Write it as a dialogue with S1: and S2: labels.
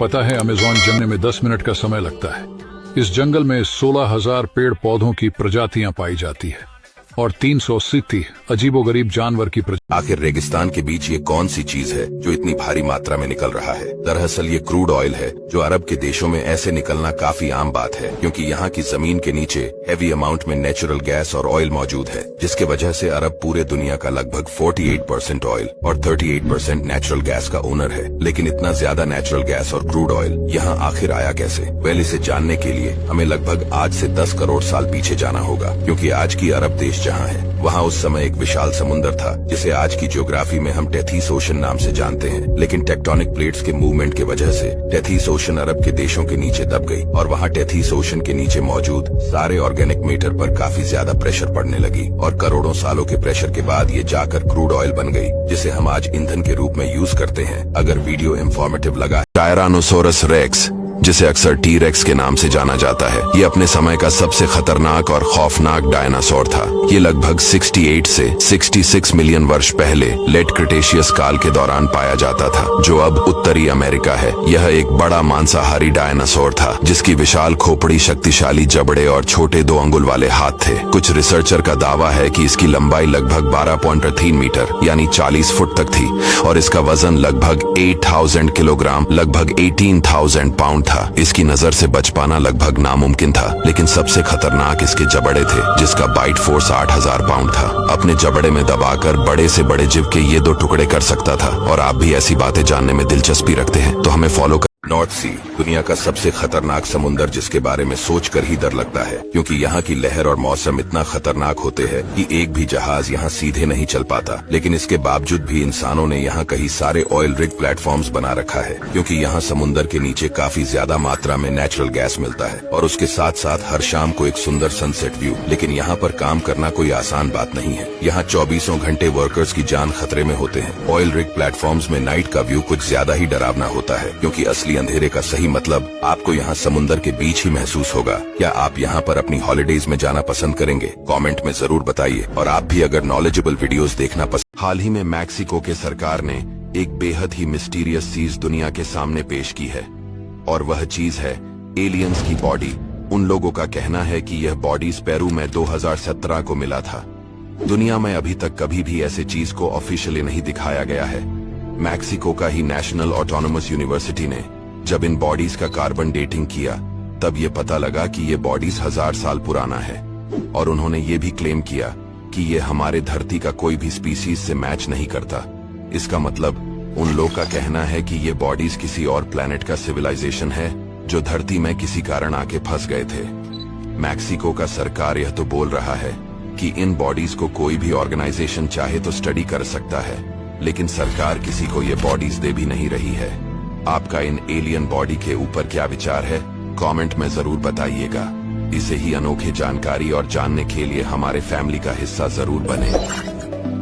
S1: पता है अमेज़न जंगल में 10 मिनट का समय लगता है। इस जंगल में 16,000 पेड़ पौधों की प्रजातियां पाई जाती है और 380 अजीबोगरीब जानवर की
S2: आखिर रेगिस्तान के बीच ये कौन सी चीज है जो इतनी भारी मात्रा में निकल रहा है? दरअसल ये क्रूड ऑयल है, जो अरब के देशों में ऐसे निकलना काफी आम बात है, क्योंकि यहाँ की जमीन के नीचे हैवी अमाउंट में नेचुरल गैस और ऑयल मौजूद है, जिसके वजह से अरब पूरे दुनिया का लगभग 48% ऑयल और 38% नेचुरल गैस का ओनर है। लेकिन इतना ज्यादा नेचुरल गैस और क्रूड ऑयल यहाँ आखिर आया कैसे? वेल, इसे जानने के लिए हमें लगभग आज से 10 करोड़ साल पीछे जाना होगा, क्योंकि आज की अरब देश जहाँ है वहाँ उस समय एक विशाल समुद्र था, जिसे आज की ज्योग्राफी में हम टेथीस ओशन नाम से जानते हैं। लेकिन टेक्टोनिक प्लेट्स के मूवमेंट की वजह से टेथीस ओशन अरब के देशों के नीचे दब गई और वहाँ टेथीस ओशन के नीचे मौजूद सारे ऑर्गेनिक मैटर पर काफी ज्यादा प्रेशर पड़ने लगी और करोड़ों सालों के प्रेशर के बाद ये जाकर क्रूड ऑयल बन गई, जिसे हम आज ईंधन के रूप में यूज करते हैं। अगर वीडियो इंफॉर्मेटिव लगा, टायरानोसोरस रेक्स, जिसे अक्सर टी रेक्स के नाम से जाना जाता है, ये अपने समय का सबसे खतरनाक और खौफनाक डायनासोर था। ये लगभग 68 से 66 मिलियन वर्ष पहले लेट क्रिटेशियस काल के दौरान पाया जाता था, जो अब उत्तरी अमेरिका है। यह एक बड़ा मांसाहारी डायनासोर था, जिसकी विशाल खोपड़ी, शक्तिशाली जबड़े और छोटे 2 अंगुल वाले हाथ थे। कुछ रिसर्चर का दावा है कि इसकी लंबाई लगभग 12.3 मीटर यानी 40 फुट तक थी और इसका वजन लगभग 8,000 किलोग्राम, लगभग 18,000 पाउंड था। इसकी नजर से बच पाना लगभग नामुमकिन था, लेकिन सबसे खतरनाक इसके जबड़े थे, जिसका बाइट फोर्स 8,000 पाउंड था। अपने जबड़े में दबाकर बड़े से बड़े जीव के ये 2 टुकड़े कर सकता था। और आप भी ऐसी बातें जानने में दिलचस्पी रखते हैं तो हमें फॉलो कर। नॉर्थ सी दुनिया का सबसे खतरनाक समुंदर, जिसके बारे में सोचकर ही डर लगता है, क्योंकि यहाँ की लहर और मौसम इतना खतरनाक होते हैं कि एक भी जहाज यहाँ सीधे नहीं चल पाता। लेकिन इसके बावजूद भी इंसानों ने यहाँ कई सारे ऑयल रिग प्लेटफॉर्म्स बना रखा है, क्योंकि यहाँ समुंदर के नीचे काफी ज्यादा मात्रा में नेचुरल गैस मिलता है और उसके साथ साथ हर शाम को एक सुंदर सनसेट व्यू। लेकिन यहाँ पर काम करना कोई आसान बात नहीं है। यहाँ 24 घंटे वर्कर्स की जान खतरे में होते हैं। ऑयल रिग प्लेटफॉर्म्स में नाइट का व्यू कुछ ज्यादा ही डरावना होता है, क्योंकि असली अंधेरे का सही मतलब आपको यहाँ समुंदर के बीच ही महसूस होगा। क्या आप यहाँ पर अपनी हॉलिडेज में जाना पसंद करेंगे? कमेंट में जरूर बताइए। और आप भी अगर नॉलेजेबल वीडियोस देखना पसंद। हाल ही में मैक्सिको के सरकार ने एक बेहद ही मिस्टीरियस चीज दुनिया के सामने पेश की है, और वह चीज है एलियंस की बॉडी। उन लोगों का कहना है कि यह बॉडी पेरू में 2017 को मिला था। दुनिया में अभी तक कभी भी ऐसे चीज को ऑफिशियली नहीं दिखाया गया है। मैक्सिको का ही नेशनल ऑटोनोमस यूनिवर्सिटी ने जब इन बॉडीज का कार्बन डेटिंग किया, तब ये पता लगा कि ये बॉडीज 1000 साल पुराना है। और उन्होंने ये भी क्लेम किया कि ये हमारे धरती का कोई भी स्पीसीज से मैच नहीं करता। इसका मतलब उन लोग का कहना है कि ये बॉडीज किसी और प्लेनेट का सिविलाइजेशन है, जो धरती में किसी कारण आके फंस गए थे। मैक्सिको का सरकार यह तो बोल रहा है कि इन बॉडीज को कोई भी ऑर्गेनाइजेशन चाहे तो स्टडी कर सकता है, लेकिन सरकार किसी को ये बॉडीज दे भी नहीं रही है। आपका इन एलियन बॉडी के ऊपर क्या विचार है? कमेंट में जरूर बताइएगा। इसे ही अनोखी जानकारी और जानने के लिए हमारे फैमिली का हिस्सा जरूर बने।